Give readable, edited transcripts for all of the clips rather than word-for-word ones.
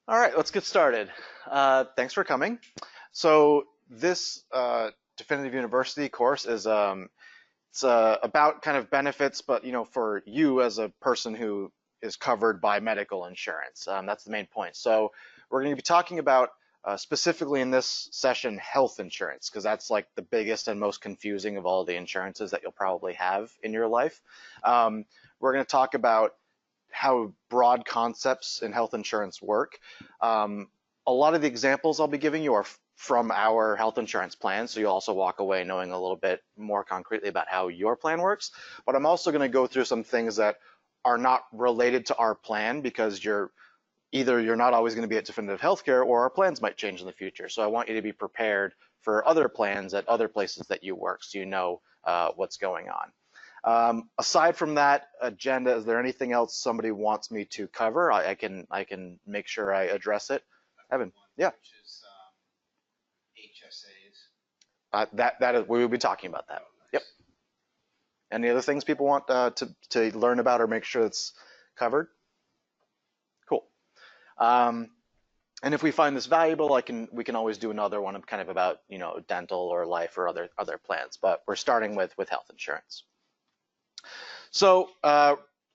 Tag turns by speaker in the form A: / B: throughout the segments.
A: All right, let's get started. Thanks for coming. So this definitive university course is it's about kind of benefits, but for you as a person who is covered by medical insurance. That's the main point. So we're going to be talking about specifically in this session health insurance, because that's like the biggest and most confusing of all the insurances that you'll probably have in your life. We're going to talk about how broad concepts in health insurance work. A lot of the examples I'll be giving you are from our health insurance plan, so you'll also walk away knowing a little bit more concretely about how your plan works. But I'm also going to go through some things that are not related to our plan, because you're not always going to be at Definitive Healthcare, or our plans might change in the future. So I want you to be prepared for other plans at other places that you work, so you know what's going on. Aside from that agenda, is there anything else somebody wants me to cover? I can make sure I address it. Evan, yeah.
B: Which is HSAs.
A: That is, we will be talking about that.
B: Oh, nice.
A: Yep. Any other things people want to learn about or make sure it's covered? Cool. And if we find this valuable, we can always do another one of kind of about dental or life or other plans. But we're starting with health insurance. So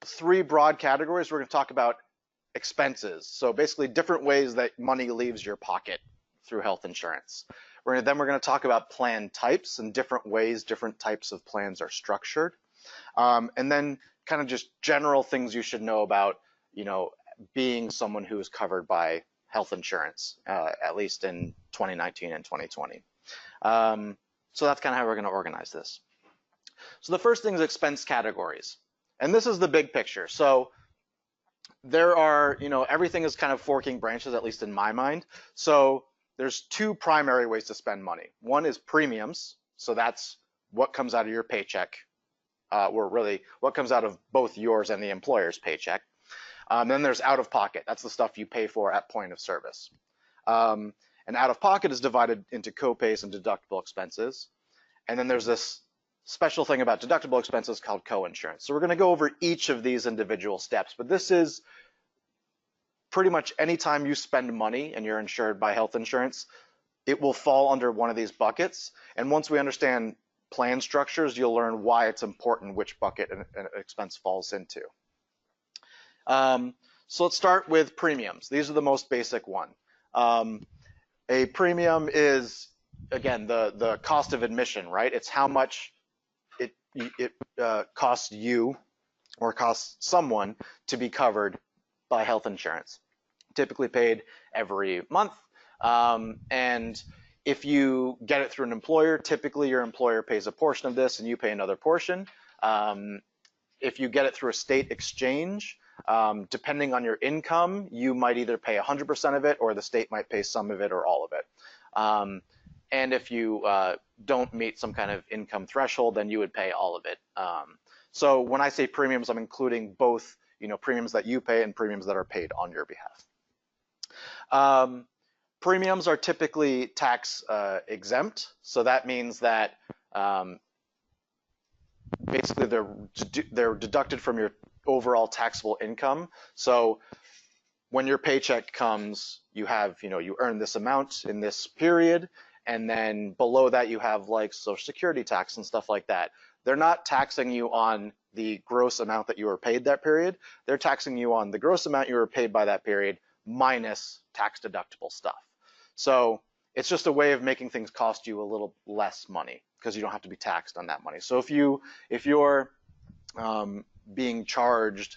A: three broad categories. We're going to talk about expenses. So basically different ways that money leaves your pocket through health insurance. Then we're going to talk about plan types and different ways different types of plans are structured. And then kind of just general things you should know about, being someone who is covered by health insurance, at least in 2019 and 2020. So that's kind of how we're going to organize this. So the first thing is expense categories. And this is the big picture. So there are, everything is kind of forking branches, at least in my mind. So there's two primary ways to spend money. One is premiums. So that's what comes out of your paycheck, or really what comes out of both yours and the employer's paycheck. Then there's out of pocket. That's the stuff you pay for at point of service. And out of pocket is divided into copays and deductible expenses. And then there's this special thing about deductible expenses called coinsurance. So we're going to go over each of these individual steps, but this is pretty much any time you spend money and you're insured by health insurance, it will fall under one of these buckets. And once we understand plan structures, you'll learn why it's important which bucket an expense falls into. So let's start with premiums. These are the most basic one. A premium is, again, the cost of admission, right? It's how much it costs you or costs someone to be covered by health insurance, typically paid every month. And if you get it through an employer, typically your employer pays a portion of this and you pay another portion. If you get it through a state exchange, depending on your income, you might either pay 100% of it, or the state might pay some of it or all of it. And if you don't meet some kind of income threshold, then you would pay all of it. So when I say premiums, I'm including both, premiums that you pay and premiums that are paid on your behalf. Premiums are typically tax exempt. So that means that basically they're deducted from your overall taxable income. So when your paycheck comes, you have, you earn this amount in this period, and then below that you have like Social Security tax and stuff like that. They're not taxing you on the gross amount that you were paid that period. They're taxing you on the gross amount you were paid by that period minus tax deductible stuff. So it's just a way of making things cost you a little less money, because you don't have to be taxed on that money. So if you're being charged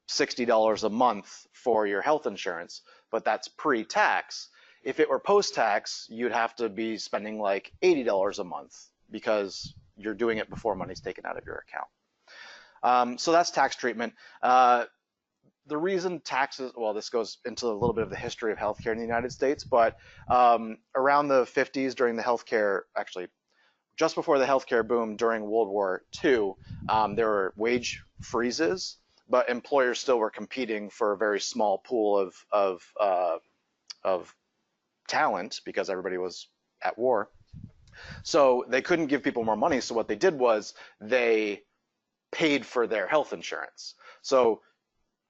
A: $60 a month for your health insurance, but that's pre-tax, if it were post-tax, you'd have to be spending like $80 a month, because you're doing it before money's taken out of your account. So that's tax treatment. The reason taxes, well, this goes into a little bit of the history of healthcare in the United States, but around the 50s, during the healthcare, actually just before the healthcare boom during World War II, there were wage freezes, but employers still were competing for a very small pool of talent, because everybody was at war. So they couldn't give people more money. So what they did was they paid for their health insurance. So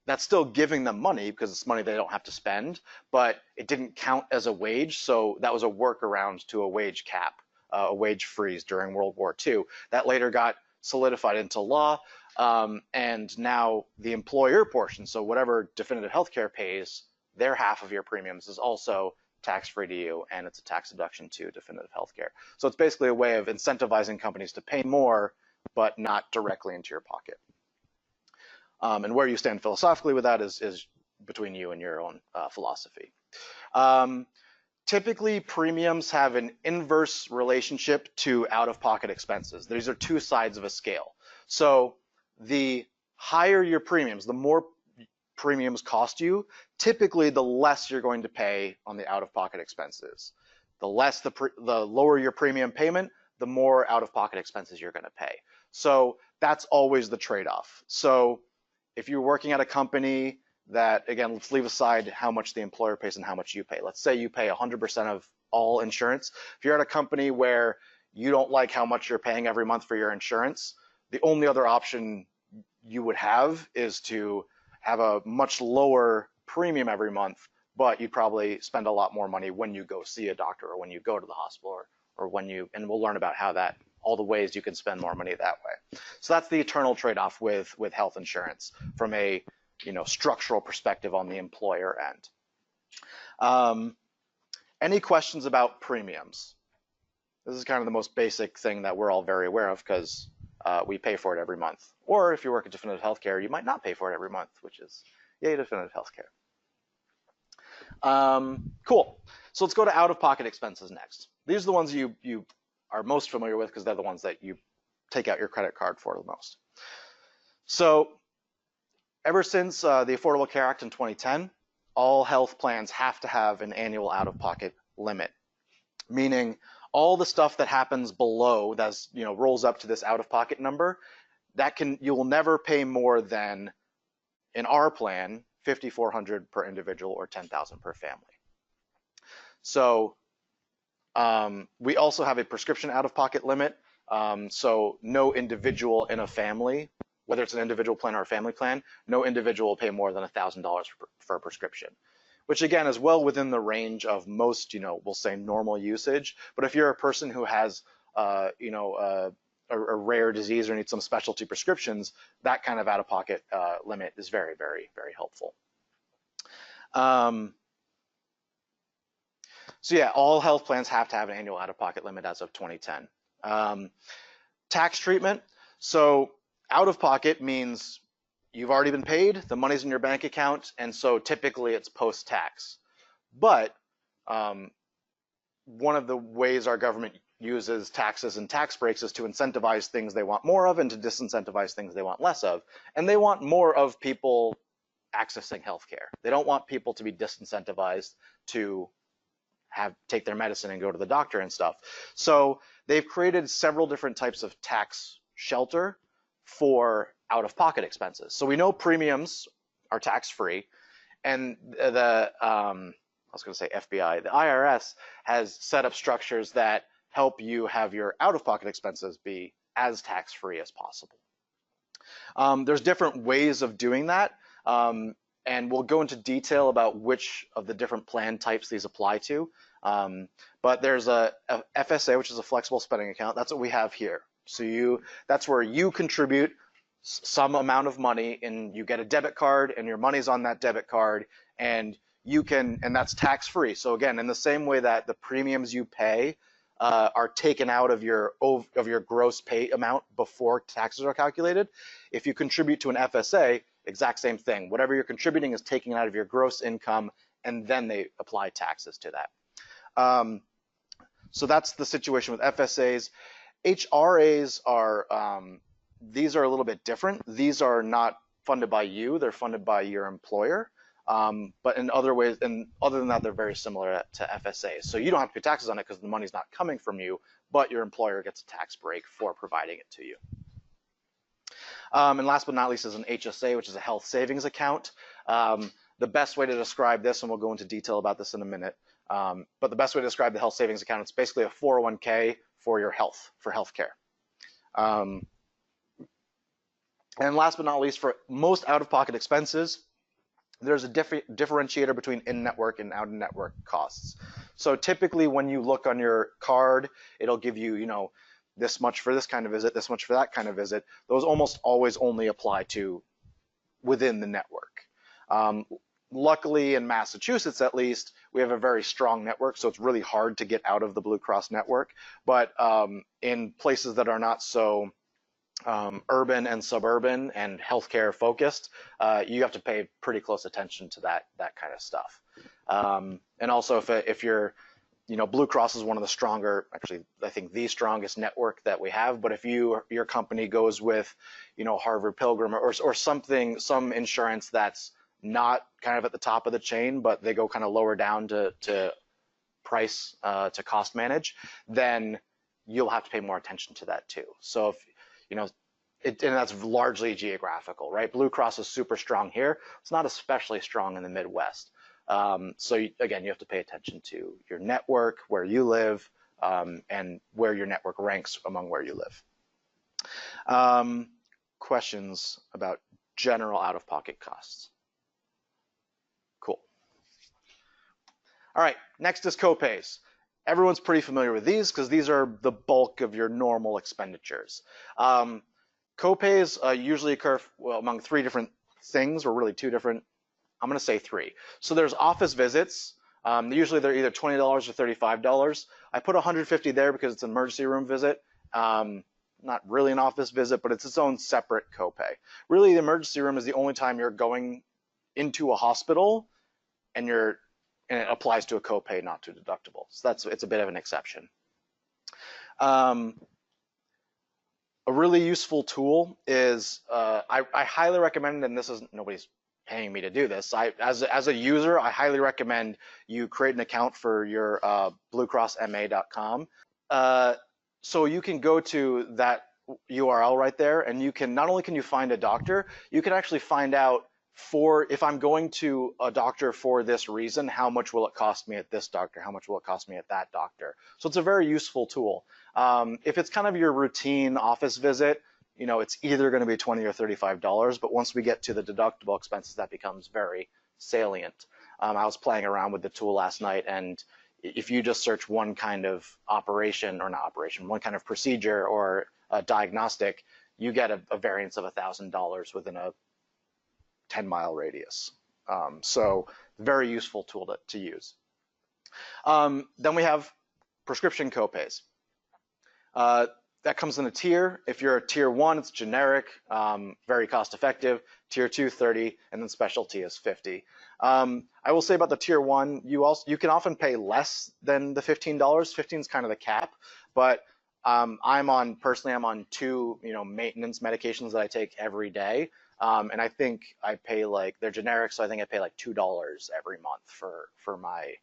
A: that's still giving them money because it's money they don't have to spend, but it didn't count as a wage. So that was a workaround to a wage cap, a wage freeze during World War II. That later got solidified into law. And now the employer portion, so whatever definitive healthcare pays, their half of your premiums is also tax-free to you, and it's a tax deduction to definitive healthcare. So it's basically a way of incentivizing companies to pay more, but not directly into your pocket. And where you stand philosophically with that is between you and your own philosophy. Typically, premiums have an inverse relationship to out-of-pocket expenses. These are two sides of a scale. So the higher your premiums, the more premiums cost you, typically the less you're going to pay on the out-of-pocket expenses. The lower your premium payment, the more out-of-pocket expenses you're going to pay. So that's always the trade-off. So if you're working at a company that, again, let's leave aside how much the employer pays and how much you pay. Let's say you pay 100% of all insurance. If you're at a company where you don't like how much you're paying every month for your insurance, the only other option you would have is to have a much lower premium every month, but you'd probably spend a lot more money when you go see a doctor or when you go to the hospital or when you, and we'll learn about how that, all the ways you can spend more money that way. So that's the eternal trade-off with health insurance from a structural perspective on the employer end. Any questions about premiums? This is kind of the most basic thing that we're all very aware of because we pay for it every month. Or if you work at definitive healthcare, you might not pay for it every month, which is yay, definitive healthcare. Cool. So let's go to out-of-pocket expenses next. These are the ones you are most familiar with because they're the ones that you take out your credit card for the most. So ever since the Affordable Care Act in 2010, all health plans have to have an annual out-of-pocket limit, meaning all the stuff that happens below that's rolls up to this out-of-pocket number, you will never pay more than, in our plan, $5,400 per individual or $10,000 per family. So we also have a prescription out-of-pocket limit. So no individual in a family, whether it's an individual plan or a family plan, no individual will pay more than $1,000 for a prescription, which again is well within the range of most, we'll say normal usage. But if you're a person who has, a rare disease or needs some specialty prescriptions, that kind of out-of-pocket limit is very, very, very helpful. So yeah, all health plans have to have an annual out-of-pocket limit as of 2010. Tax treatment. So out-of-pocket means you've already been paid, the money's in your bank account, and so typically it's post-tax. But one of the ways our government uses taxes and tax breaks is to incentivize things they want more of and to disincentivize things they want less of. And they want more of people accessing healthcare. They don't want people to be disincentivized to take their medicine and go to the doctor and stuff. So they've created several different types of tax shelter for out-of-pocket expenses. So we know premiums are tax-free, and I was going to say FBI, the IRS has set up structures that help you have your out-of-pocket expenses be as tax-free as possible. There's different ways of doing that, and we'll go into detail about which of the different plan types these apply to. But there's a FSA, which is a flexible spending account. That's what we have here. So that's where you contribute some amount of money and you get a debit card and your money's on that debit card, and that's tax-free. So again, in the same way that the premiums you pay are taken out of your gross pay amount before taxes are calculated, if you contribute to an FSA, exact same thing. Whatever you're contributing is taken out of your gross income, and then they apply taxes to that. So that's the situation with FSAs. HRAs these are a little bit different. These are not funded by you, they're funded by your employer. But in other ways, and other than that, they're very similar to FSAs. So you don't have to pay taxes on it because the money's not coming from you, but your employer gets a tax break for providing it to you. And last but not least is an HSA, which is a health savings account. The best way to describe this, and we'll go into detail about this in a minute, but the best way to describe the health savings account, it's basically a 401k for your health, for healthcare. And last but not least, for most out-of-pocket expenses, there's a differentiator between in-network and out-of-network costs. So typically when you look on your card, it'll give you, you know, this much for this kind of visit, this much for that kind of visit. Those almost always only apply to within the network. Luckily in Massachusetts, at least, we have a very strong network, so it's really hard to get out of the Blue Cross network. But in places that are not so urban and suburban and healthcare focused, you have to pay pretty close attention to that kind of stuff. And also, if you're, you know, Blue Cross is one of the stronger, actually, I think the strongest network that we have. But if your company goes with, you know, Harvard Pilgrim or something, some insurance that's not kind of at the top of the chain, but they go kind of lower down to price to cost manage, then you'll have to pay more attention to that too. So if, you know, and that's largely geographical, right? Blue Cross is super strong here. It's not especially strong in the Midwest. So again, you have to pay attention to your network, where you live, and where your network ranks among where you live. Questions about general out-of-pocket costs? Cool. All right, next is copays. Everyone's pretty familiar with these because these are the bulk of your normal expenditures. Copays usually occur among three different things, or really two different. I'm going to say three. So there's office visits. Usually they're either $20 or $35. I put $150 there because it's an emergency room visit. Not really an office visit, but it's its own separate copay. Really, the emergency room is the only time you're going into a hospital, and it applies to a copay, not to deductible. So it's a bit of an exception. A really useful tool is I highly recommend, and this is nobody's paying me to do this. As a user, I highly recommend you create an account for your bluecrossma.com. So you can go to that URL right there, and you can not only can you find a doctor, you can actually find out if I'm going to a doctor for this reason, how much will it cost me at this doctor? How much will it cost me at that doctor? So it's a very useful tool. If it's kind of your routine office visit, you know, it's either going to be $20 or $35, but once we get to the deductible expenses, that becomes very salient. I was playing around with the tool last night, and if you just search one kind of one kind of procedure or a diagnostic, you get a variance of $1,000 within a 10-mile radius. So very useful tool to use. Then we have prescription copays. That comes in a tier. If you're a tier 1, it's generic, very cost effective. Tier 2, 30, and then specialty is 50. I will say about the tier 1, you can often pay less than the $15. 15 is kind of the cap, but I'm on 2 maintenance medications that I take every day. And I think I pay they're generic, so I think I pay like $2 every month for my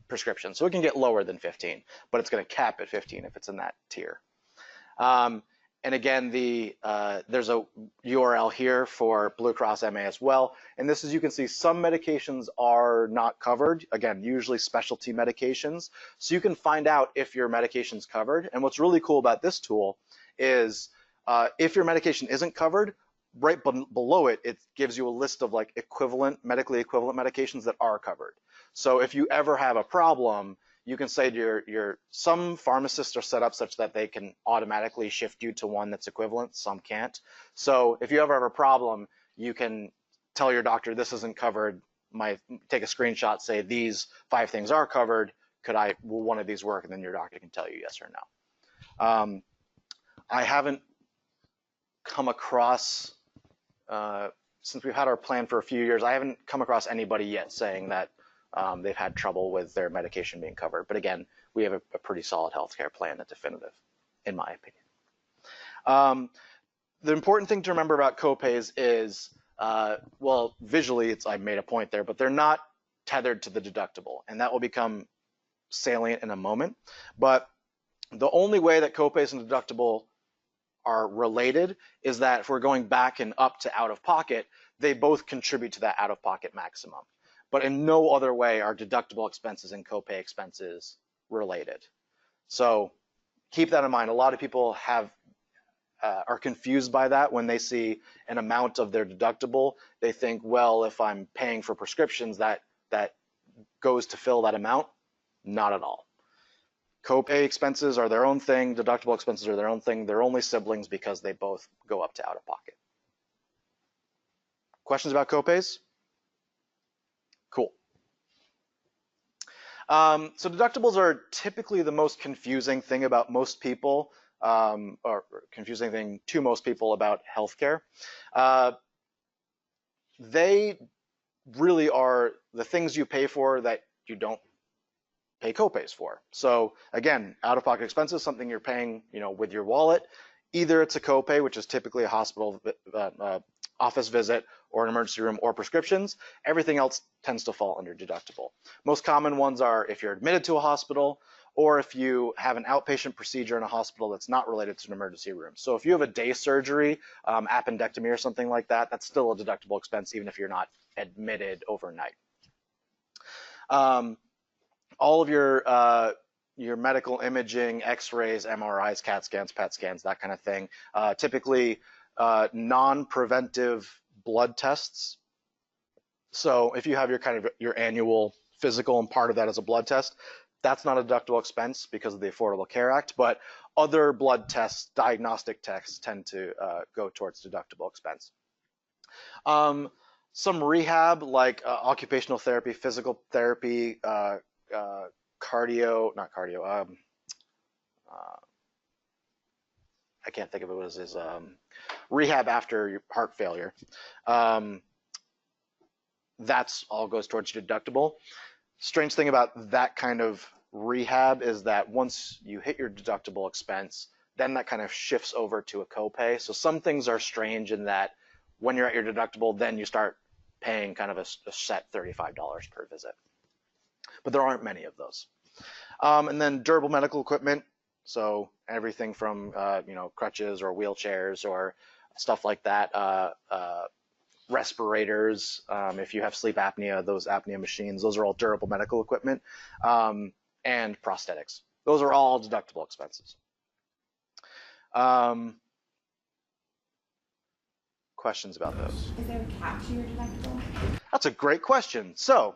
A: prescription. So it can get lower than 15, but it's going to cap at 15 if it's in that tier. And again, there's a URL here for Blue Cross MA as well. And this, as you can see, some medications are not covered. Again, usually specialty medications. So you can find out if your medication's covered. And what's really cool about this tool is if your medication isn't covered, right below it, it gives you a list of like medically equivalent medications that are covered. So if you ever have a problem, you can say to some pharmacists are set up such that they can automatically shift you to one that's equivalent, some can't. So if you ever have a problem, you can tell your doctor, this isn't covered, take a screenshot, say these 5 things are covered, will one of these work? And then your doctor can tell you yes or no. I haven't come across, since we've had our plan for a few years, I haven't come across anybody yet saying that they've had trouble with their medication being covered. But again, we have a pretty solid healthcare plan that's definitive, in my opinion. The important thing to remember about copays is, well, visually, I made a point there, but they're not tethered to the deductible, and that will become salient in a moment. But the only way that copays and deductible are related is that if we're going back and up to out-of-pocket, they both contribute to that out-of-pocket maximum. But in no other way are deductible expenses and copay expenses related. So keep that in mind. A lot of people have are confused by that when they see an amount of their deductible. They think, well, if I'm paying for prescriptions, that goes to fill that amount. Not at all. Copay expenses are their own thing. Deductible expenses are their own thing. They're only siblings because they both go up to out of pocket. Questions about copays? Cool. So deductibles are typically the most confusing thing about most people, or confusing thing to most people about healthcare. They really are the things you pay for that you don't pay copays for. So again, out-of-pocket expenses, something you're paying, with your wallet. Either it's a copay, which is typically a hospital office visit or an emergency room or prescriptions. Everything else tends to fall under deductible. Most common ones are if you're admitted to a hospital or if you have an outpatient procedure in a hospital that's not related to an emergency room. So if you have a day surgery, appendectomy or something like that, that's still a deductible expense even if you're not admitted overnight. All of your medical imaging, x-rays, MRIs, CAT scans, PET scans, that kind of thing, typically non-preventive blood tests. So if you have your annual physical and part of that is a blood test, that's not a deductible expense because of the Affordable Care Act, but other blood tests, diagnostic tests tend to go towards deductible expense. Some rehab like occupational therapy, physical therapy, I can't think of it, what is rehab after your heart failure. That's all goes towards deductible. Strange thing about that kind of rehab is that once you hit your deductible expense, then that kind of shifts over to a copay. So some things are strange in that when you're at your deductible, then you start paying kind of a set $35 per visit. But there aren't many of those. And then durable medical equipment. So everything from crutches or wheelchairs or stuff like that. Respirators, if you have sleep apnea, those apnea machines, those are all durable medical equipment. And prosthetics. Those are all deductible expenses. Questions about those?
B: Is there a cap to your deductible?
A: That's a great question. So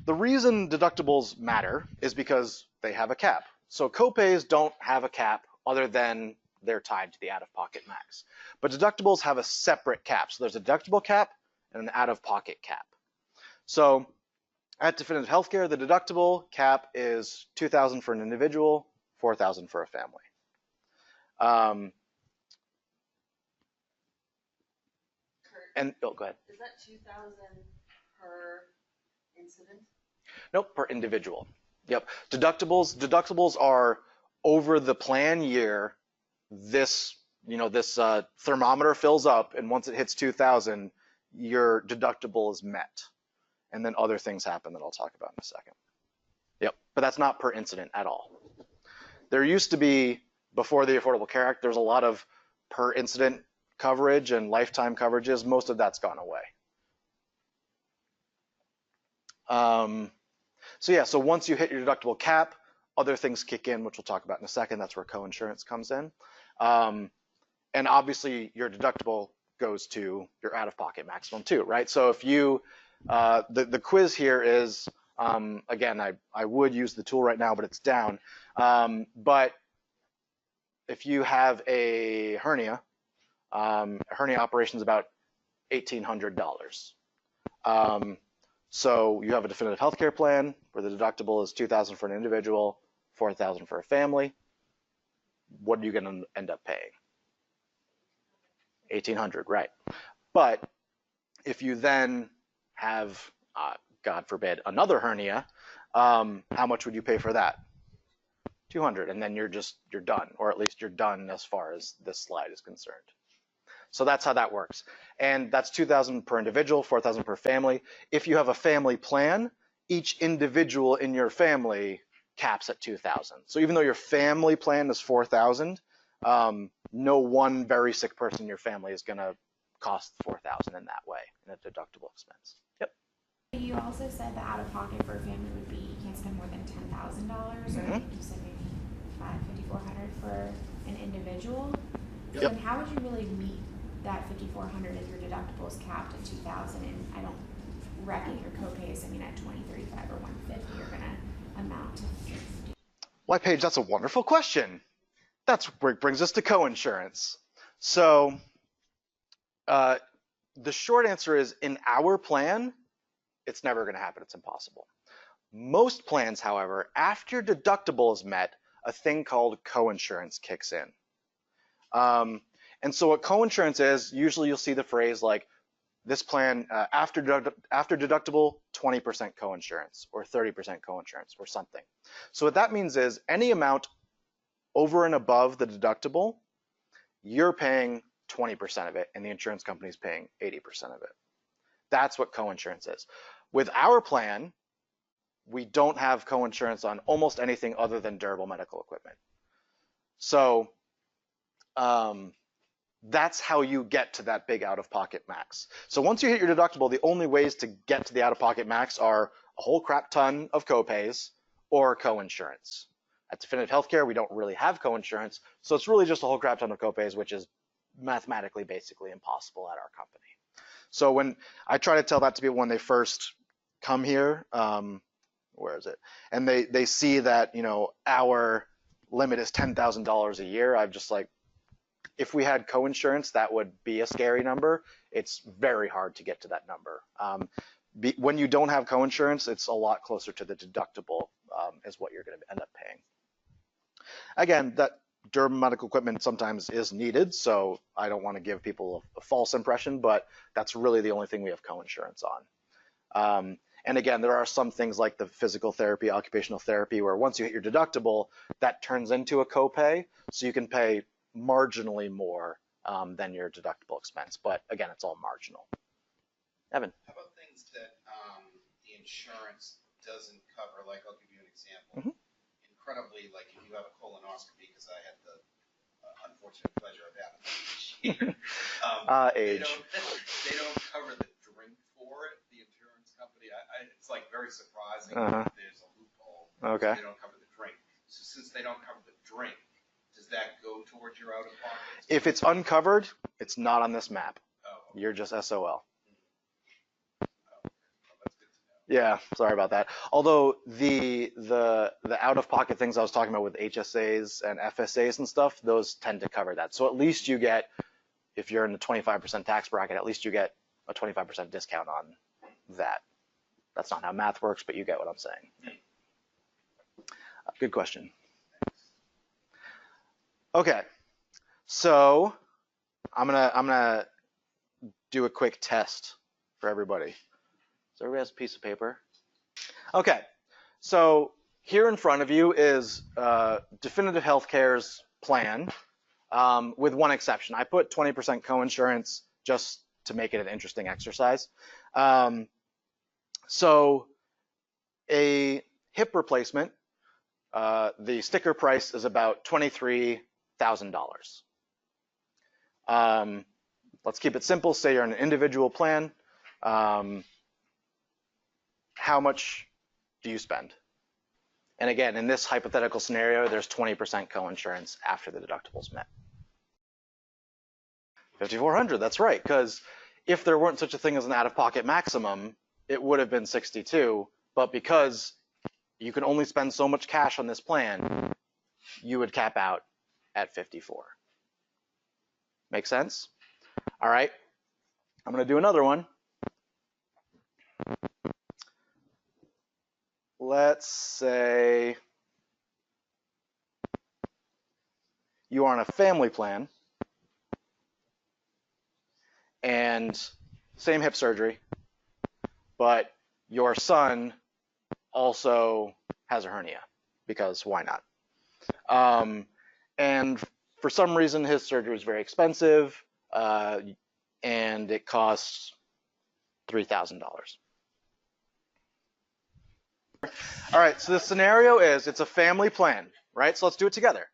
A: the reason deductibles matter is because they have a cap. So copays don't have a cap other than they're tied to the out-of-pocket max. But deductibles have a separate cap. So there's a deductible cap and an out-of-pocket cap. So at Definitive Healthcare, the deductible cap is $2,000 for an individual, $4,000 for a family. Go ahead.
C: Is that 2,000 per incident?
A: Nope, per individual. Yep. Deductibles are over the plan year. This thermometer fills up, and once it hits 2,000, your deductible is met, and then other things happen that I'll talk about in a second. Yep, but that's not per incident at all. There used to be, before the Affordable Care Act, there's a lot of per incident coverage and lifetime coverages. Most of that's gone away. So once you hit your deductible cap, other things kick in, which we'll talk about in a second. That's where coinsurance comes in. And obviously your deductible goes to your out-of-pocket maximum too, right? So if you, the quiz here is, again, I would use the tool right now, but it's down. But if you have a hernia operation is about $1,800. So you have a definitive healthcare plan where the deductible is $2,000 for an individual, $4,000 for a family. What are you going to end up paying? $1,800, right? But if you then have, God forbid, another hernia, how much would you pay for that? $200, and then you're done, or at least you're done as far as this slide is concerned. So that's how that works. And that's $2,000 per individual, $4,000 per family. If you have a family plan, each individual in your family caps at $2,000. So even though your family plan is $4,000, no one very sick person in your family is going to cost $4,000 in that way in a deductible expense. Yep.
B: You also said the out-of-pocket for a family would be you can't spend more than $10,000, or you said maybe $500, $500 for an individual. So then how would you really meet that 5,400 if your deductible is capped at 2,000 and I don't reckon your copays, I mean at 20, 35 or 150 you're gonna amount to 50.
A: Why, Paige, that's a wonderful question. That's where it brings us to coinsurance. So the short answer is in our plan, it's never going to happen. It's impossible. Most plans, however, after your deductible is met, a thing called coinsurance kicks in. And so what coinsurance is, usually you'll see the phrase like this plan after deductible, 20% coinsurance or 30% coinsurance or something. So what that means is any amount over and above the deductible, you're paying 20% of it and the insurance company is paying 80% of it. That's what coinsurance is. With our plan, we don't have coinsurance on almost anything other than durable medical equipment. So that's how you get to that big out-of-pocket max. So once you hit your deductible, the only ways to get to the out-of-pocket max are a whole crap ton of copays or coinsurance. At Definitive Healthcare, we don't really have coinsurance, so it's really just a whole crap ton of copays, which is mathematically basically impossible at our company. So when I try to tell that to people when they first come here, where is it? And they see that, you know, our limit is $10,000 a year. I'm just like, if we had coinsurance, that would be a scary number. It's very hard to get to that number. When you don't have coinsurance, it's a lot closer to the deductible is what you're going to end up paying. Again, that durable medical equipment sometimes is needed, so I don't want to give people a false impression, but that's really the only thing we have coinsurance on. And again, there are some things like the physical therapy, occupational therapy, where once you hit your deductible, that turns into a copay, so you can pay marginally more than your deductible expense. But again, it's all marginal. Evan.
D: How about things that the insurance doesn't cover? Like, I'll give you an example.
A: Mm-hmm.
D: Incredibly, like if you have a colonoscopy, because I had the unfortunate pleasure of having it this year.
A: Age.
D: They don't cover the drink for it, the insurance company. It's like very surprising that there's a loophole.
A: Okay.
D: So they don't cover the drink. So since they don't cover the drink, does that go towards your out-of-pocket?
A: If it's uncovered, it's not on this map.
D: Oh, okay.
A: You're just SOL.
D: That's good to know.
A: Yeah, sorry about that. Although the out-of-pocket things I was talking about with HSAs and FSAs and stuff, those tend to cover that. So at least you get, if you're in the 25% tax bracket, at least you get a 25% discount on that. That's not how math works, but you get what I'm saying. Good question. Okay, so I'm gonna do a quick test for everybody. So everybody has a piece of paper. Okay, so here in front of you is Definitive Healthcare's plan, with one exception. I put 20% coinsurance just to make it an interesting exercise. So a hip replacement, the sticker price is about $23,000. Let's keep it simple. Say you're on an individual plan. How much do you spend? And again, in this hypothetical scenario, there's 20% coinsurance after the deductible's met. $5,400, that's right, because if there weren't such a thing as an out-of-pocket maximum, it would have been 62, but because you can only spend so much cash on this plan, you would cap out at 54. Make sense? All right, I'm going to do another one. Let's say you are on a family plan and same hip surgery, but your son also has a hernia, because why not? And for some reason, his surgery is very expensive, and it costs $3,000. All right, so the scenario is it's a family plan, right? So let's do it together.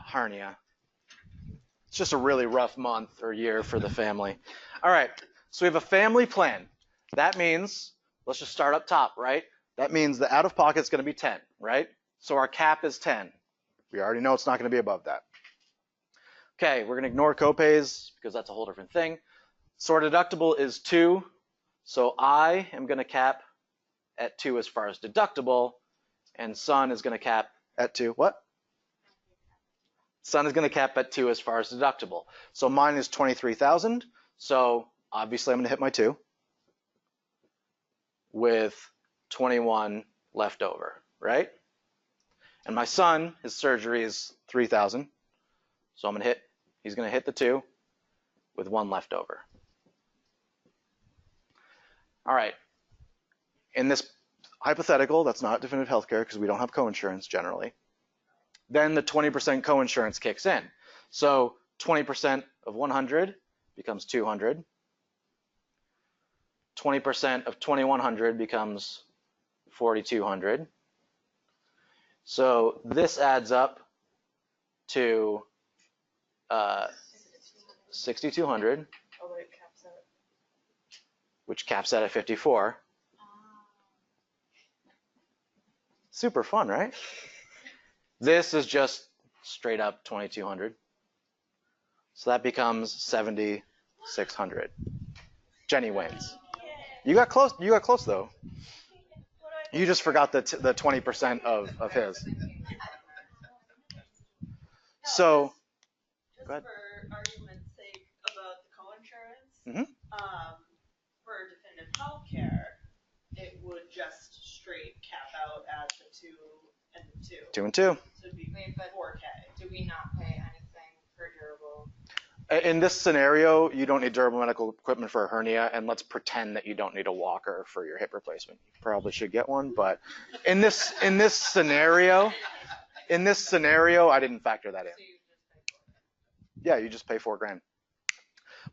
A: Hernia. It's just a really rough month or year for the family. All right, so we have a family plan. That means let's just start up top, right? That means the out-of-pocket is going to be 10, right? So our cap is 10. We already know it's not going to be above that. Okay, we're going to ignore copays because that's a whole different thing. So our deductible is 2. So I am going to cap at 2 as far as deductible, and Sun is going to cap at 2. What? Sun is going to cap at 2 as far as deductible. So mine is 23,000. So obviously I'm going to hit my 2 with 21 left over, right? And my son, his surgery is 3,000. So he's going to hit the 2 with 1 left over. All right. In this hypothetical, that's not definitive healthcare because we don't have coinsurance generally. Then the 20% coinsurance kicks in. So 20% of 100 becomes 200. 20% of 2100 becomes 4200. So this adds up to 6200, which caps out at 54. Super fun, right? This is just straight up 2200. So that becomes 7600. Jenny wins. You got close though. You just forgot the 20% of his. So,
C: Just
A: go ahead.
C: for argument's sake about the coinsurance,
A: Mhm.
C: For definitive healthcare, it would just straight cap out at the 2 and the 2.
A: 2 and 2.
C: So it'd be
E: Wait, but
C: 4K.
E: do we not pay anything for durable?
A: In this scenario, you don't need durable medical equipment for a hernia, and let's pretend that you don't need a walker for your hip replacement. You probably should get one, but in this scenario, I didn't factor that in.
E: So you just pay for it?
A: Yeah, you just pay $4,000.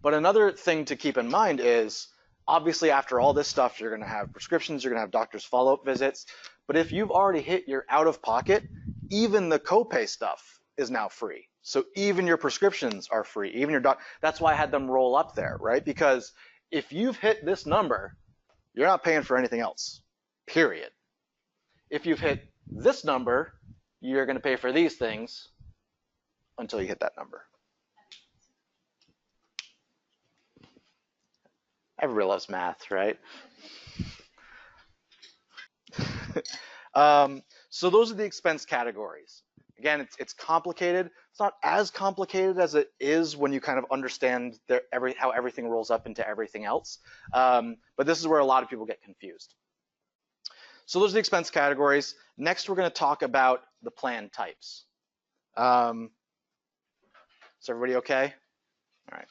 A: But another thing to keep in mind is, obviously after all this stuff, you're going to have prescriptions, you're going to have doctor's follow-up visits. But if you've already hit your out-of-pocket, even the copay stuff is now free. So even your prescriptions are free. Even your that's why I had them roll up there, right? Because if you've hit this number, you're not paying for anything else, period. If you've hit this number, you're going to pay for these things until you hit that number. Everybody loves math, right? So those are the expense categories. Again, it's complicated. It's not as complicated as it is when you kind of understand how everything rolls up into everything else. But this is where a lot of people get confused. So those are the expense categories. Next, we're going to talk about the plan types. Is everybody okay? All right.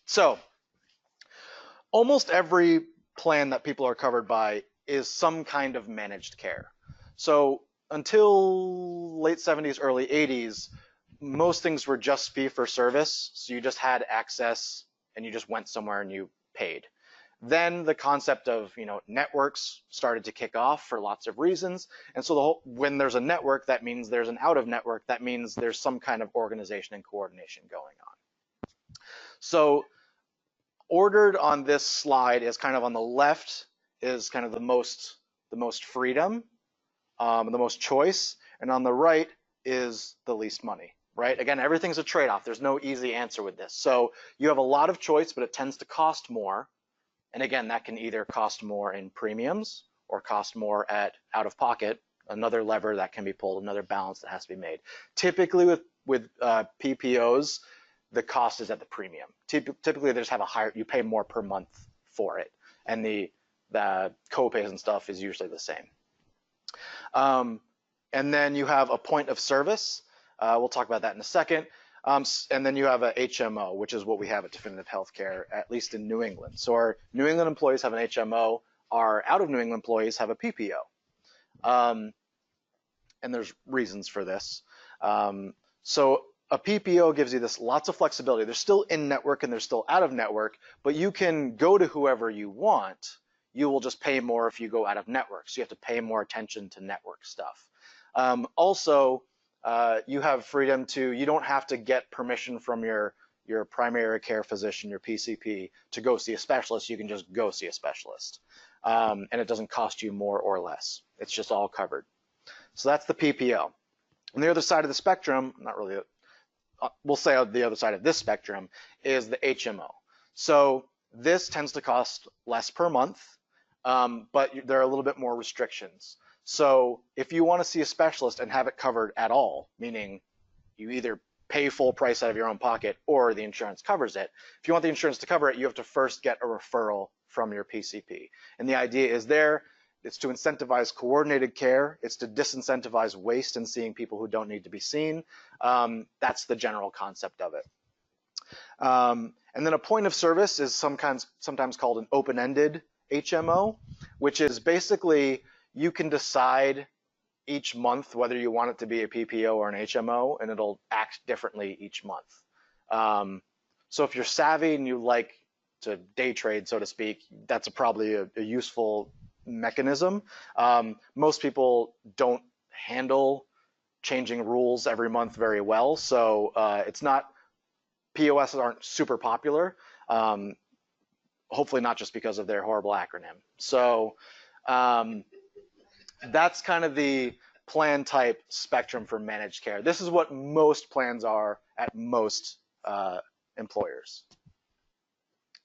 A: So almost every plan that people are covered by is some kind of managed care. So until late 70s, early 80s, most things were just fee for service. So you just had access and you just went somewhere and you paid. Then the concept of networks started to kick off for lots of reasons. And so when there's a network, that means there's an out of network. That means there's some kind of organization and coordination going on. So ordered on this slide is kind of on the left is kind of the most freedom, the most choice, and on the right is the least money, right? Again, everything's a trade-off. There's no easy answer with this. So you have a lot of choice, but it tends to cost more. And again, that can either cost more in premiums or cost more at out-of-pocket, another lever that can be pulled, another balance that has to be made. Typically with PPOs, the cost is at the premium. Typically, they just have you pay more per month for it, and the copays and stuff is usually the same. And then you have a point of service. We'll talk about that in a second. And then you have a HMO, which is what we have at Definitive Healthcare, at least in New England. So our New England employees have an HMO. Our out of New England employees have a PPO. And there's reasons for this. So a PPO gives you lots of flexibility. They're still in network and they're still out of network, but you can go to whoever you want. You will just pay more if you go out of network. So you have to pay more attention to network stuff. Also, you have freedom you don't have to get permission from your your primary care physician, your PCP, to go see a specialist, you can just go see a specialist. And it doesn't cost you more or less. It's just all covered. So that's the PPO. On the other side of the spectrum, not really, we'll say the other side of this spectrum is the HMO. So this tends to cost less per month, but there are a little bit more restrictions. So if you want to see a specialist and have it covered at all, meaning you either pay full price out of your own pocket or the insurance covers it, if you want the insurance to cover it, you have to first get a referral from your PCP. And the idea is it's to incentivize coordinated care. It's to disincentivize waste and seeing people who don't need to be seen. That's the general concept of it. And then a point of service is sometimes called an open-ended HMO, which is basically you can decide each month whether you want it to be a PPO or an HMO, and it'll act differently each month. So if you're savvy and you like to day trade, so to speak, that's probably a useful mechanism. Most people don't handle changing rules every month very well, so it's not, POSs aren't super popular, hopefully not just because of their horrible acronym. So that's kind of the plan type spectrum for managed care. This is what most plans are at most employers.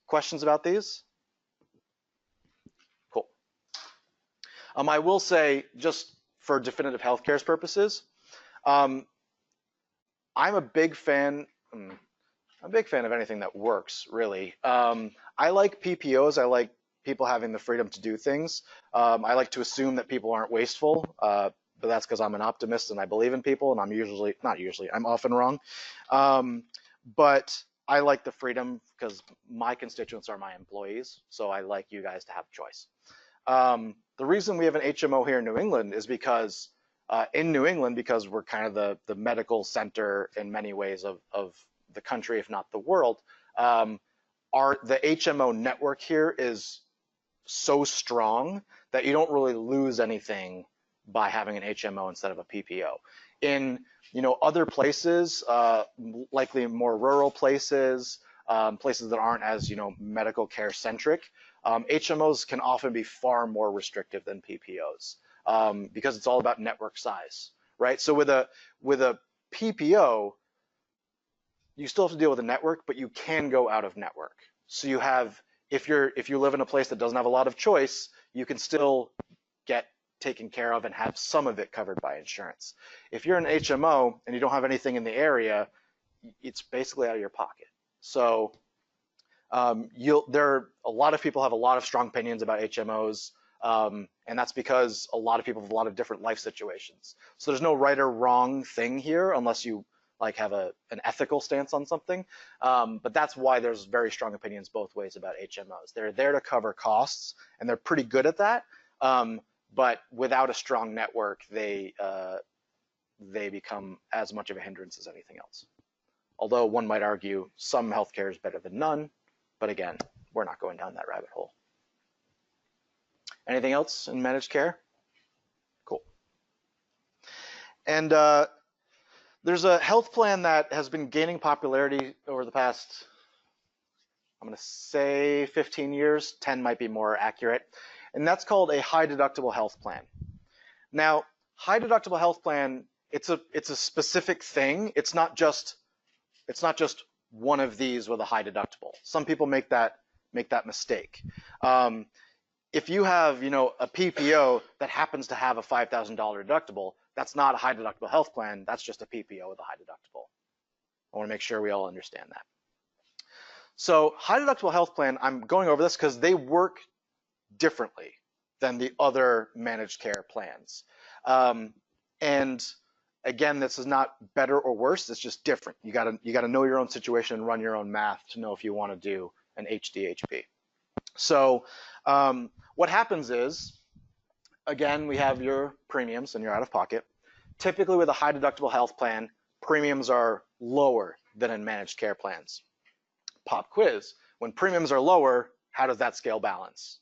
A: Questions about these? Cool. I will say, just for definitive healthcare's purposes, I'm a big fan of anything that works, really. I like PPOs. I like people having the freedom to do things. I like to assume that people aren't wasteful, but that's because I'm an optimist and I believe in people, and I'm often wrong. But I like the freedom because my constituents are my employees, so I like you guys to have choice. The reason we have an HMO here in New England is because because we're kind of the medical center in many ways of the country, if not the world, the HMO network here is so strong that you don't really lose anything by having an HMO instead of a PPO. In other places, likely more rural places, places that aren't as medical care centric, HMOs can often be far more restrictive than PPOs because it's all about network size, right? So with a PPO, you still have to deal with a network, but you can go out of network. So you have, if you live in a place that doesn't have a lot of choice, you can still get taken care of and have some of it covered by insurance. If you're an HMO and you don't have anything in the area, it's basically out of your pocket. So a lot of people have a lot of strong opinions about HMOs, and that's because a lot of people have a lot of different life situations. So there's no right or wrong thing here unless you have an ethical stance on something. But that's why there's very strong opinions both ways about HMOs. They're there to cover costs, and they're pretty good at that. But without a strong network, they become as much of a hindrance as anything else. Although one might argue some healthcare is better than none, but again, we're not going down that rabbit hole. Anything else in managed care? Cool. And there's a health plan that has been gaining popularity over the past, I'm going to say 15 years, 10 might be more accurate, and that's called a high deductible health plan. Now, high deductible health plan, it's a specific thing. It's not just one of these with a high deductible. Some people make that mistake. If you have a PPO that happens to have a $5,000 deductible, that's not a high deductible health plan. That's just a PPO with a high deductible. I want to make sure we all understand that. So high deductible health plan, I'm going over this because they work differently than the other managed care plans. And again, this is not better or worse. It's just different. You gotta know your own situation and run your own math to know if you want to do an HDHP. So what happens is, again, we have your premiums and you're out of pocket. Typically with a high deductible health plan, premiums are lower than in managed care plans. Pop quiz. When premiums are lower, how does that scale balance?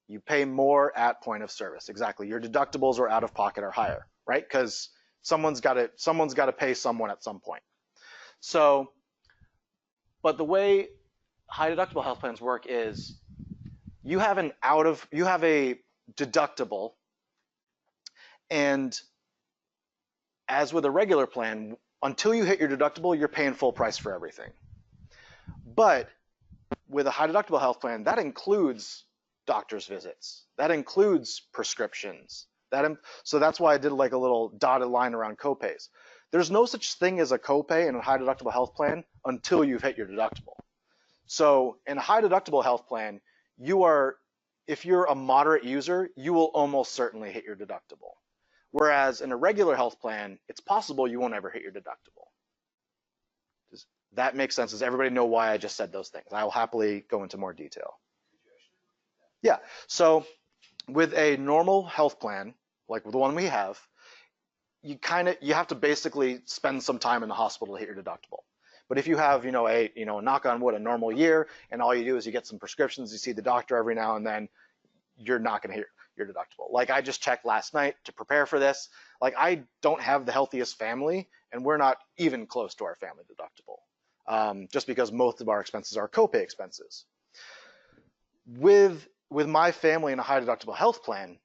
A: You pay more at point of service. Exactly. Your deductibles or out of pocket are higher, right? Because someone's got to pay someone at some point. So But the way high deductible health plans work is you have a deductible, and as with a regular plan, until you hit your deductible, you're paying full price for everything. But with a high deductible health plan, that includes doctor's visits. That includes prescriptions. So that's why I did like a little dotted line around copays. There's no such thing as a copay in a high deductible health plan until you've hit your deductible. So in a high deductible health plan, if you're a moderate user, you will almost certainly hit your deductible. Whereas in a regular health plan, it's possible you won't ever hit your deductible. Does that make sense? Does everybody know why I just said those things? I will happily go into more detail. Yeah, so with a normal health plan, like the one we have, you have to basically spend some time in the hospital to hit your deductible. But if you have, a knock on wood, a normal year, and all you do is you get some prescriptions, you see the doctor every now and then, you're not going to hit your deductible. Like I just checked last night to prepare for this. Like I don't have the healthiest family, and we're not even close to our family deductible, just because most of our expenses are copay expenses. With my family in a high deductible health plan,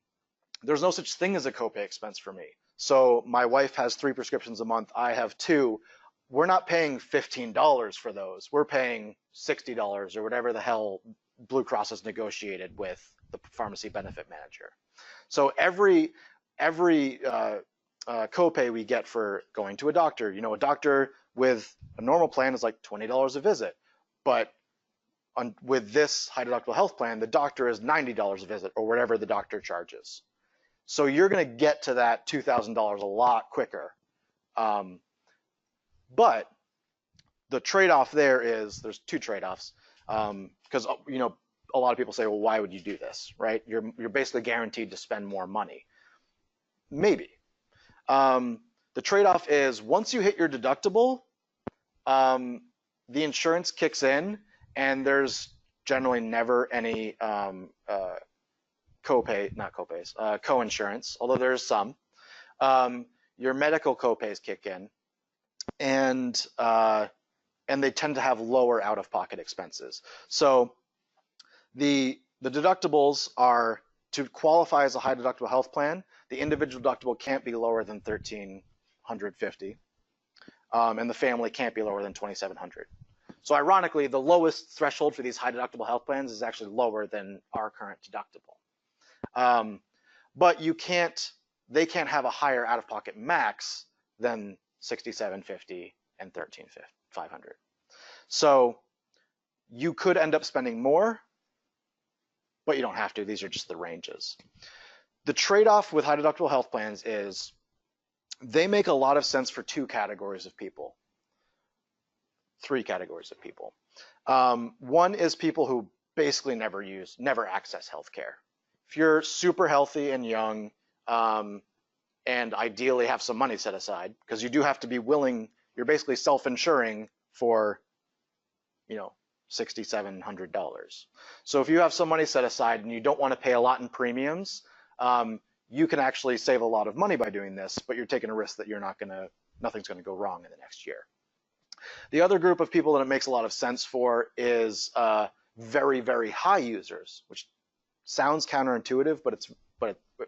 A: there's no such thing as a copay expense for me. So my wife has 3 prescriptions a month. I have 2. We're not paying $15 for those. We're paying $60 or whatever the hell Blue Cross has negotiated with the pharmacy benefit manager. So every copay we get for going to a doctor, a doctor with a normal plan is like $20 a visit, but with this high deductible health plan, the doctor is $90 a visit or whatever the doctor charges. So you're going to get to that $2,000 a lot quicker. But the trade-off there is there's 2 trade-offs, because a lot of people say, well, why would you do this, right? You're basically guaranteed to spend more money. Maybe. The trade-off is once you hit your deductible, the insurance kicks in, and there's generally never any co-insurance, although there's some. Your medical copays kick in, and they tend to have lower out-of-pocket expenses. So the deductibles are, to qualify as a high deductible health plan, the individual deductible can't be lower than $1,350, and the family can't be lower than $2,700. So ironically, the lowest threshold for these high deductible health plans is actually lower than our current deductible. But they can't have a higher out-of-pocket max than $6,750 and $13,500. So you could end up spending more, but you don't have to. These are just the ranges. The trade-off with high deductible health plans is they make a lot of sense for 2 categories of people. 3 categories of people. One is people who basically never access healthcare. If you're super healthy and young, and ideally have some money set aside, because you do have to be willing, you're basically self-insuring for, $6,700. So if you have some money set aside and you don't want to pay a lot in premiums, you can actually save a lot of money by doing this, but you're taking a risk that nothing's going to go wrong in the next year. The other group of people that it makes a lot of sense for is very, very high users, which sounds counterintuitive, but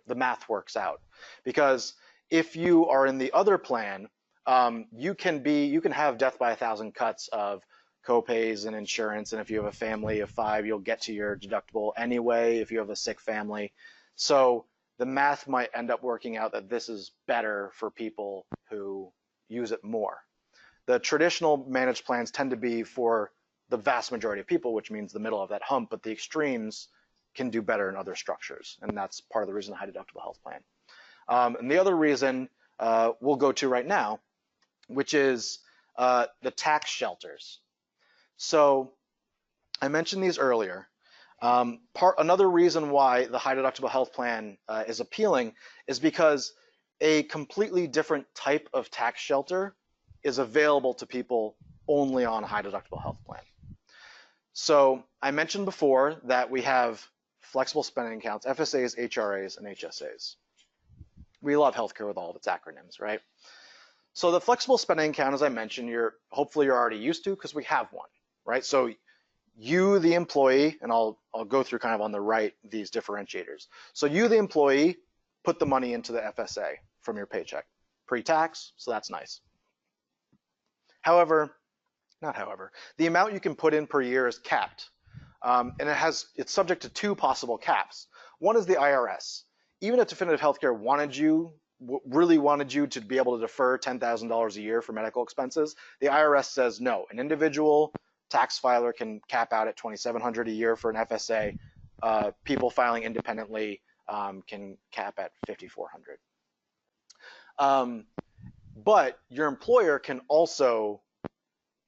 A: the math works out. Because if you are in the other plan, you can have death by 1,000 cuts of copays and insurance, and if you have a family of 5, you'll get to your deductible anyway if you have a sick family. So the math might end up working out that this is better for people who use it more. The traditional managed plans tend to be for the vast majority of people, which means the middle of that hump, but the extremes can do better in other structures, and that's part of the reason high deductible health plan. And the other reason we'll go to right now, which is the tax shelters. So I mentioned these earlier. Another reason why the high deductible health plan is appealing is because a completely different type of tax shelter is available to people only on a high deductible health plan. So I mentioned before that we have flexible spending accounts, FSAs, HRAs, and HSAs. We love healthcare with all of its acronyms, right? So the flexible spending account, as I mentioned, hopefully you're already used to because we have one, right? So you, the employee, and I'll go through kind of on the right these differentiators. So you, the employee, put the money into the FSA from your paycheck, pre-tax, so that's nice. The amount you can put in per year is capped, and it's subject to two possible caps. One is the IRS. Even if Definitive Healthcare really wanted you to be able to defer $10,000 a year for medical expenses, the IRS says no. An individual tax filer can cap out at $2,700 a year for an FSA. People filing independently can cap at $5,400. But your employer can also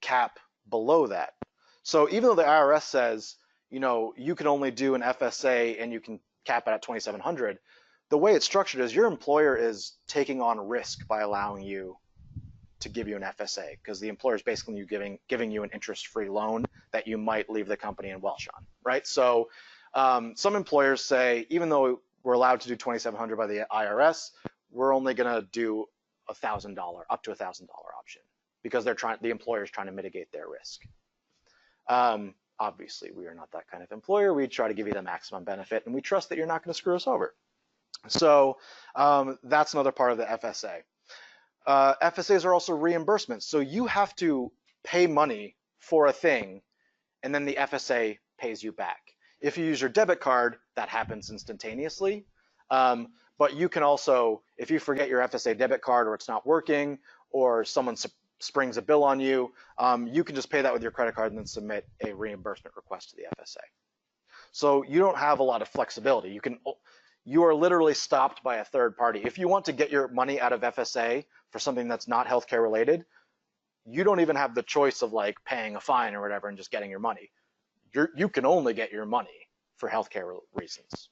A: cap below that. So even though the IRS says, you can only do an FSA and you can cap it at $2,700, the way it's structured is your employer is taking on risk by allowing you to give you an FSA, because the employer is basically giving you an interest-free loan that you might leave the company in Welsh on, right? So some employers say, even though we're allowed to do $2,700 by the IRS, we're only going to do $1,000, up to $1,000 option, because the employer is trying to mitigate their risk. Obviously, we are not that kind of employer. We try to give you the maximum benefit, and we trust that you're not going to screw us over. So that's another part of the FSA. FSAs are also reimbursements. So you have to pay money for a thing, and then the FSA pays you back. If you use your debit card, that happens instantaneously. But you can also, if you forget your FSA debit card or it's not working, or someone springs a bill on you, you can just pay that with your credit card and then submit a reimbursement request to the FSA. So you don't have a lot of flexibility. You are literally stopped by a third party. If you want to get your money out of FSA for something that's not healthcare related, you don't even have the choice of like paying a fine or whatever and just getting your money. You can only get your money for healthcare reasons.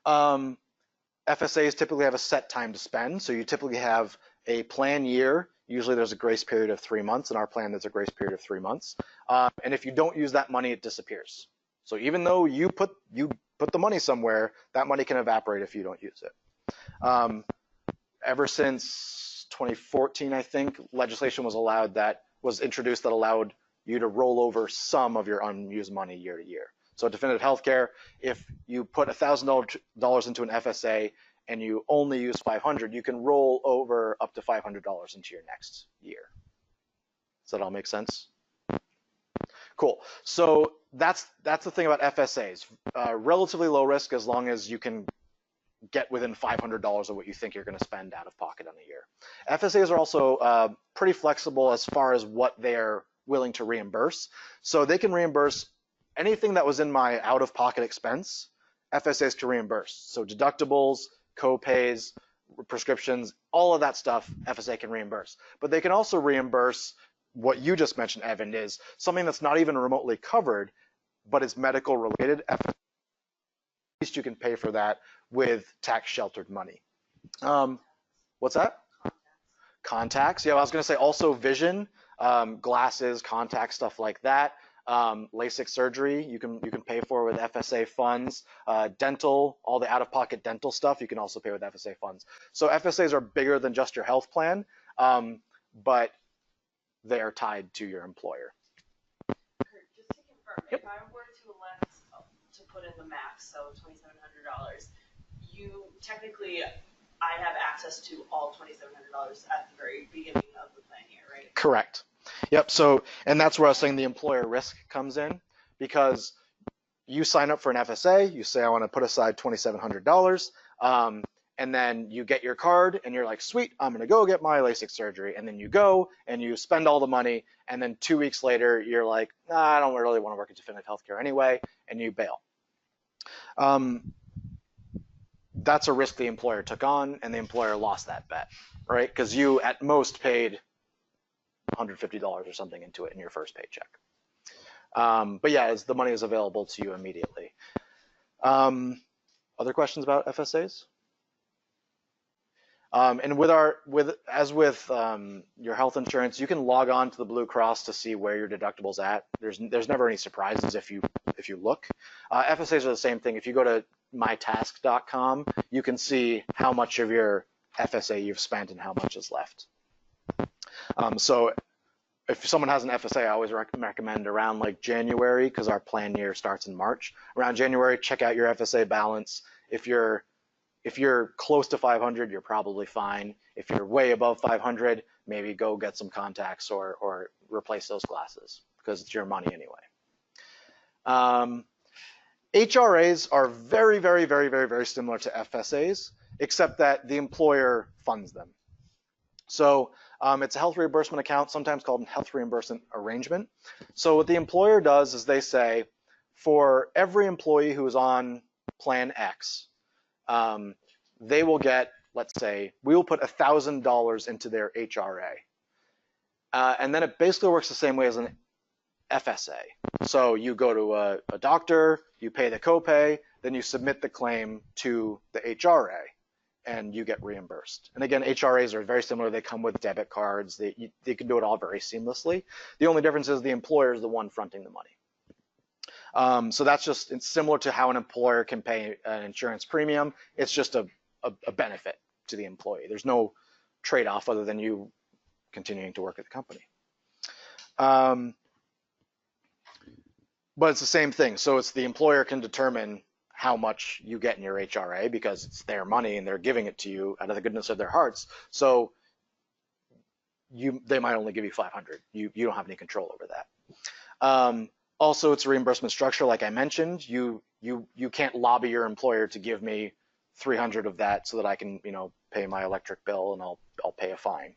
A: FSAs typically have a set time to spend, so you typically have a plan year. Usually there's a grace period of 3 months. In our plan, there's a grace period of 3 months. And if you don't use that money, it disappears. So even though you put the money somewhere, that money can evaporate if you don't use it. Ever since 2014, I think, legislation was introduced that allowed you to roll over some of your unused money year to year. So Definitive Healthcare, if you put $1,000 into an FSA and you only use $500, you can roll over up to $500 into your next year. Does that all make sense? Cool. So that's the thing about FSAs. Relatively low risk as long as you can get within $500 of what you think you're going to spend out of pocket on a year. FSAs are also pretty flexible as far as what they're willing to reimburse. So they can reimburse anything that was in my out-of-pocket expense. FSAs can reimburse. So deductibles, copays, prescriptions, all of that stuff, FSA can reimburse. But they can also reimburse what you just mentioned, Evan, is something that's not even remotely covered, but is medical related. At least you can pay for that with tax sheltered money. What's that? Contacts. Yeah, I was going to say also vision, glasses, contacts, stuff like that. LASIK surgery, you can pay for with FSA funds. Dental, all the out-of-pocket dental stuff, you can also pay with FSA funds. So FSAs are bigger than just your health plan, but they are tied to your employer.
C: Kurt, just to confirm, if I were to elect to put in the max, so $2,700, you technically, I have access to all $2,700 at the very beginning of the plan year, right?
A: Correct. Yep. So, and that's where I was saying the employer risk comes in, because you sign up for an FSA, you say, I want to put aside $2,700, and then you get your card and you're like, sweet, I'm going to go get my LASIK surgery. And then you go and you spend all the money. And then 2 weeks later, you're like, nah, I don't really want to work at Definitive Healthcare anyway. And you bail. That's a risk the employer took on, and the employer lost that bet, right? Because you at most paid $150 or something into it in your first paycheck. But yeah, the money is available to you immediately. Other questions about FSAs? And with your health insurance, you can log on to the Blue Cross to see where your deductible's at. There's never any surprises if you look. FSAs are the same thing. If you go to mytask.com, you can see how much of your FSA you've spent and how much is left. So if someone has an FSA, I always recommend around like January, because our plan year starts in March. Around January, check out your FSA balance. If you're close to 500, you're probably fine. If you're way above 500, maybe go get some contacts or replace those glasses, because it's your money anyway. HRAs are very, very, very, very, very similar to FSAs, except that the employer funds them. So it's a health reimbursement account, sometimes called a health reimbursement arrangement. So what the employer does is they say, for every employee who is on Plan X, they will get, let's say, we will put $1,000 into their HRA. And then it basically works the same way as an FSA. So you go to a doctor, you pay the copay, then you submit the claim to the HRA, and you get reimbursed. And again, HRAs are very similar. They come with debit cards. They can do it all very seamlessly. The only difference is the employer is the one fronting the money. So that's just, it's similar to how an employer can pay an insurance premium. It's just a benefit to the employee. There's no trade-off other than you continuing to work at the company. But it's the same thing. So it's the employer can determine how much you get in your HRA because it's their money and they're giving it to you out of the goodness of their hearts. So they might only give you 500. You don't have any control over that. Also, it's a reimbursement structure, like I mentioned. You can't lobby your employer to give me 300 of that so that I can, pay my electric bill and I'll pay a fine.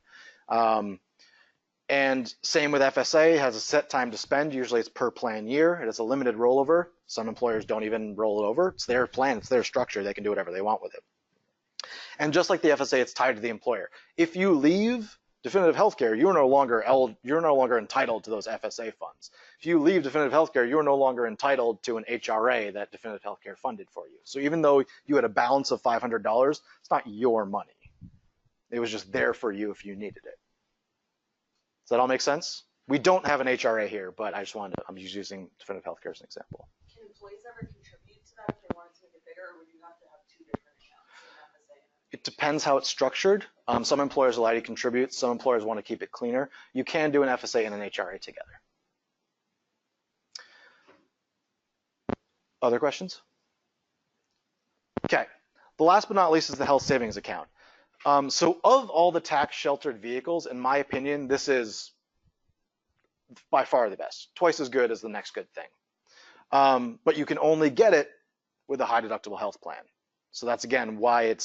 A: And same with FSA, it has a set time to spend. Usually it's per plan year. It has a limited rollover. Some employers don't even roll it over. It's their plan, it's their structure. They can do whatever they want with it. And just like the FSA, it's tied to the employer. If you leave definitive healthcare, you're no longer entitled to those FSA funds. If you leave definitive healthcare, you're no longer entitled to an HRA that definitive healthcare funded for you. So even though you had a balance of $500, it's not your money. It was just there for you if you needed it. Does that all make sense? We don't have an HRA here, but I'm just using definitive healthcare as an example.
C: Can employees ever contribute to that if they wanted to make it bigger, or would you have to have two different accounts, an FSA and an
A: It depends how it's structured. Some employers allow you to contribute. Some employers want to keep it cleaner. You can do an FSA and an HRA together. Other questions? Okay. The last but not least is the health savings account. So of all the tax sheltered vehicles, in my opinion, this is by far the best. Twice as good as the next good thing. But you can only get it with a high deductible health plan. So that's again why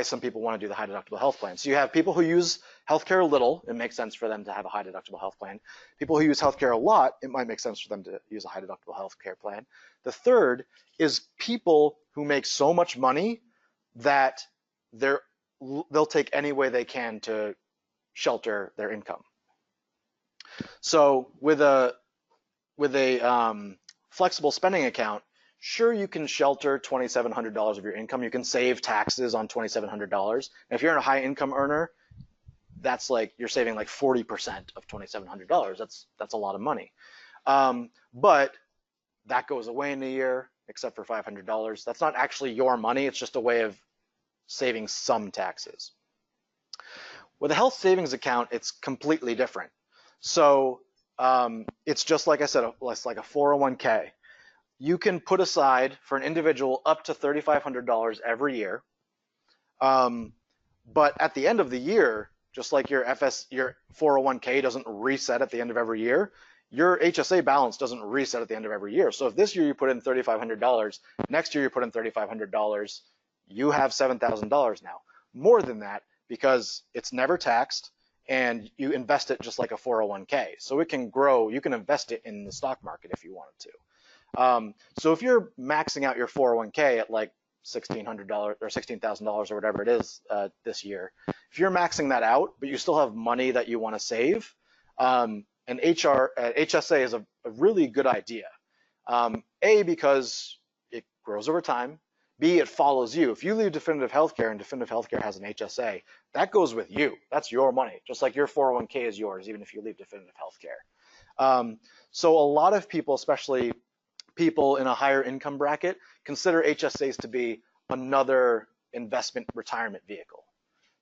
A: some people want to do the high deductible health plan. So you have people who use healthcare a little, it makes sense for them to have a high deductible health plan. People who use healthcare a lot, it might make sense for them to use a high deductible healthcare plan. The third is people who make so much money that they'll take any way they can to shelter their income. So with a flexible spending account, sure, you can shelter $2,700 of your income. You can save taxes on $2,700. And if you're a high income earner, that's like you're saving like 40% of $2,700. That's a lot of money. But that goes away in a year, except for $500. That's not actually your money. It's just a way of saving some taxes. With a health savings account, it's completely different. So it's just like I said, it's like a 401k. You can put aside for an individual up to $3,500 every year. But at the end of the year, just like your 401k doesn't reset at the end of every year, your HSA balance doesn't reset at the end of every year. So if this year you put in $3,500, next year you put in $3,500, you have $7,000 now. More than that, because it's never taxed and you invest it just like a 401k. So it can grow. You can invest it in the stock market if you wanted to. So if you're maxing out your 401k at like $1,600 or $16,000 or whatever it is this year, if you're maxing that out, but you still have money that you want to save, an HSA is a really good idea. A, because it grows over time. B, it follows you. If you leave definitive healthcare and definitive healthcare has an HSA, that goes with you. That's your money, just like your 401k is yours, even if you leave definitive healthcare. So a lot of people, especially people in a higher income bracket, consider HSAs to be another investment retirement vehicle,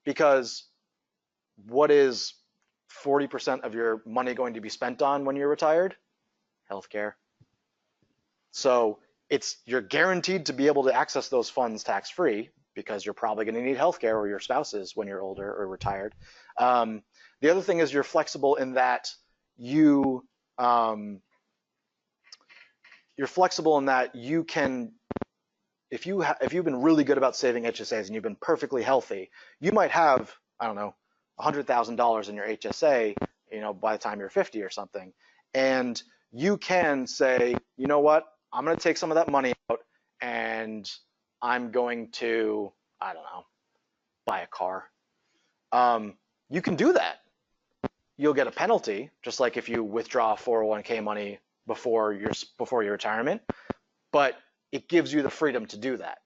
A: because what is 40% of your money going to be spent on when you're retired? Healthcare. So you're guaranteed to be able to access those funds tax-free because you're probably going to need healthcare, or your spouse is when you're older or retired. The other thing is you're flexible in that you can, if you've been really good about saving HSAs and you've been perfectly healthy, you might have, I don't know, $100,000 in your HSA, by the time you're 50 or something, and you can say, you know what, I'm going to take some of that money out and I'm going to, I don't know, buy a car. You can do that. You'll get a penalty, just like if you withdraw 401k money before your retirement, but it gives you the freedom to do that.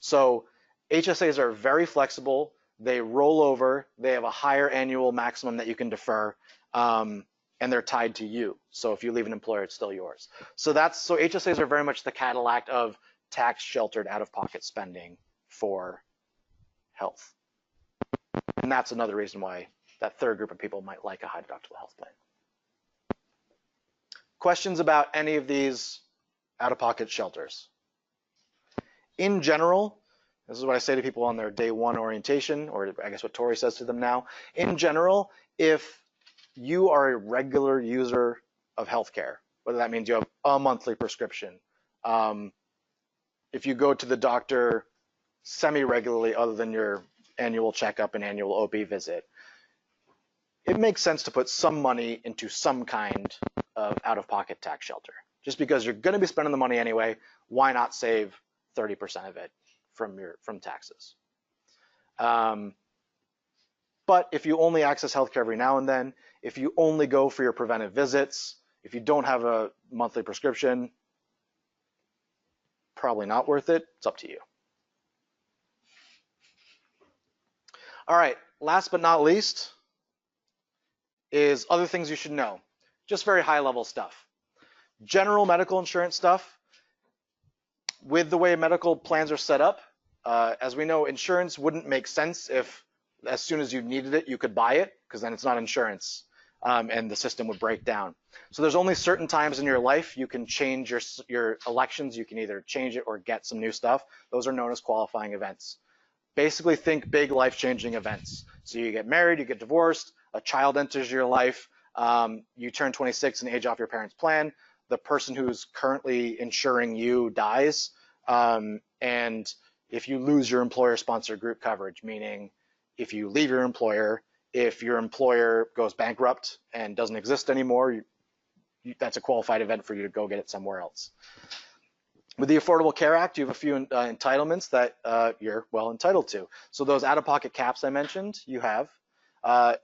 A: So HSAs are very flexible. They roll over. They have a higher annual maximum that you can defer, and they're tied to you. So if you leave an employer, it's still yours. So HSAs are very much the Cadillac of tax-sheltered out-of-pocket spending for health. And that's another reason why that third group of people might like a high deductible health plan. Questions about any of these out-of-pocket shelters? In general, this is what I say to people on their day one orientation, or I guess what Tori says to them now. In general, if you are a regular user of healthcare, whether that means you have a monthly prescription, if you go to the doctor semi-regularly other than your annual checkup and annual OB visit, it makes sense to put some money into some kind of out-of-pocket tax shelter. Just because you're going to be spending the money anyway, why not save 30% of it from taxes? But if you only access healthcare every now and then, if you only go for your preventive visits, if you don't have a monthly prescription, probably not worth it. It's up to you. All right, last but not least is other things you should know. Just very high level stuff. General medical insurance stuff. With the way medical plans are set up, as we know, insurance wouldn't make sense if as soon as you needed it, you could buy it, because then it's not insurance, and the system would break down. So there's only certain times in your life you can change your elections. You can either change it or get some new stuff. Those are known as qualifying events. Basically, think big life-changing events. So you get married, you get divorced, a child enters your life, you turn 26 and age off your parents' plan, the person who's currently insuring you dies, and if you lose your employer-sponsored group coverage, meaning if you leave your employer, if your employer goes bankrupt and doesn't exist anymore, that's a qualified event for you to go get it somewhere else. With the Affordable Care Act, you have a few entitlements that you're well entitled to. So those out-of-pocket caps I mentioned, you have.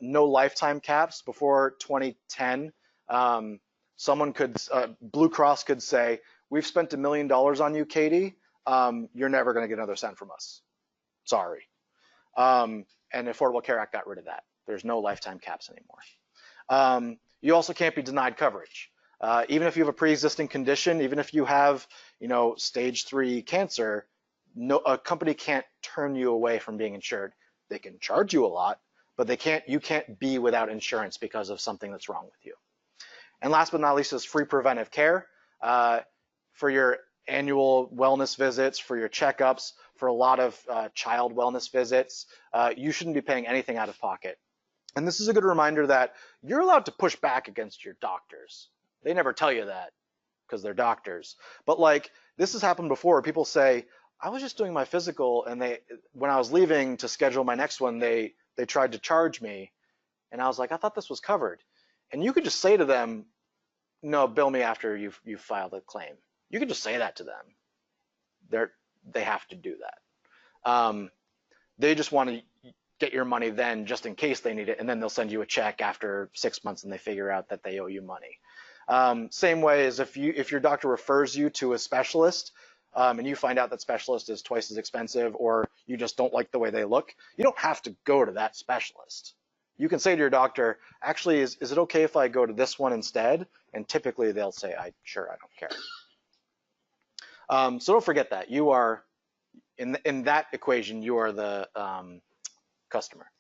A: No lifetime caps. Before 2010, Blue Cross could say, we've spent $1 million on you, Katie. You're never going to get another cent from us. Sorry. And the Affordable Care Act got rid of that. There's no lifetime caps anymore. You also can't be denied coverage. Even if you have a pre-existing condition, even if you have, stage 3 cancer, a company can't turn you away from being insured. They can charge you a lot, but you can't be without insurance because of something that's wrong with you. And last but not least is free preventive care. For your annual wellness visits, for your checkups, for a lot of child wellness visits, you shouldn't be paying anything out of pocket. And this is a good reminder that you're allowed to push back against your doctors. They never tell you that because they're doctors. But this has happened before. People say, I was just doing my physical, and when I was leaving to schedule my next one, they tried to charge me. And I was like, I thought this was covered. And you could just say to them, no, bill me after you've filed a claim. You could just say that to them. They have to do that. They just want to get your money then just in case they need it, and then they'll send you a check after 6 months and they figure out that they owe you money. Same way as if your doctor refers you to a specialist, and you find out that specialist is twice as expensive, or you just don't like the way they look, you don't have to go to that specialist. You can say to your doctor, actually, is it okay if I go to this one instead? And typically they'll say, sure, I don't care. So don't forget that. You are, in that equation, you are the customer.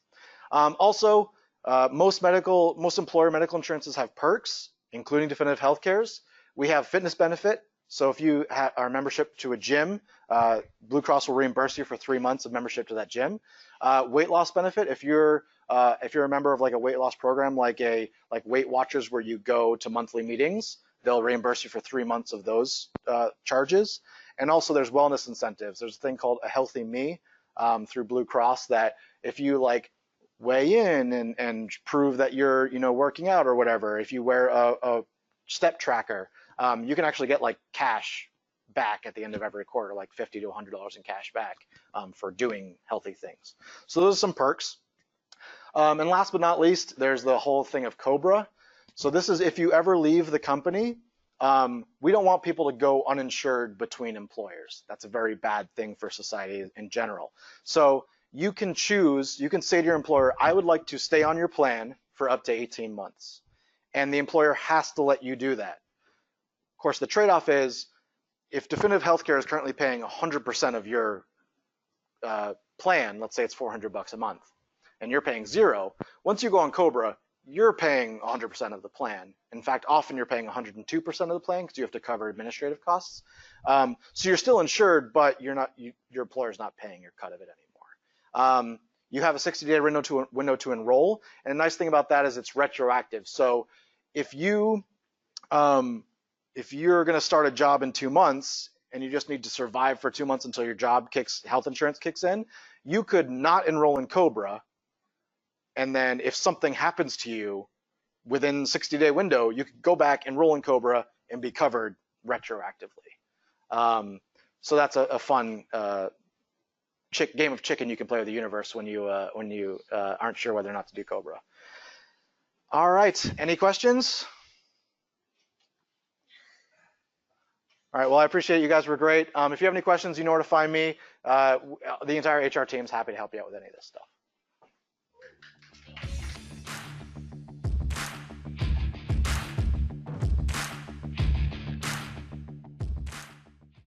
A: Also, Most employer medical insurances have perks, including definitive health cares. We have fitness benefit. So if you are membership to a gym, Blue Cross will reimburse you for 3 months of membership to that gym. Weight loss benefit. If you're a member of like a weight loss program, like Weight Watchers, where you go to monthly meetings, they'll reimburse you for 3 months of those charges. And also there's wellness incentives. There's a thing called a Healthy Me through Blue Cross that if you like weigh in and prove that you're working out or whatever, if you wear a step tracker, you can actually get like cash back at the end of every quarter, like $50 to $100 in cash back for doing healthy things. So those are some perks. And last but not least, there's the whole thing of COBRA. So this is if you ever leave the company, we don't want people to go uninsured between employers. That's a very bad thing for society in general. So you can choose, you can say to your employer, I would like to stay on your plan for up to 18 months. And the employer has to let you do that. Of course, the trade-off is if definitive healthcare is currently paying 100% of your plan, let's say it's $400 a month, and you're paying zero, once you go on COBRA, you're paying 100% of the plan. In fact, often you're paying 102% of the plan because you have to cover administrative costs. So you're still insured, but your employer's not paying your cut of it anymore. You have a 60-day window to enroll, and a nice thing about that is it's retroactive. So if you're going to start a job in 2 months and you just need to survive for 2 months until your health insurance kicks in, you could not enroll in COBRA. And then if something happens to you within 60-day window, you could go back, enroll in COBRA, and be covered retroactively. So that's a fun game of chicken you can play with the universe when you aren't sure whether or not to do COBRA. All right, any questions? All right, well, I appreciate you guys were great. If you have any questions, you know where to find me. The entire HR team is happy to help you out with any of this stuff.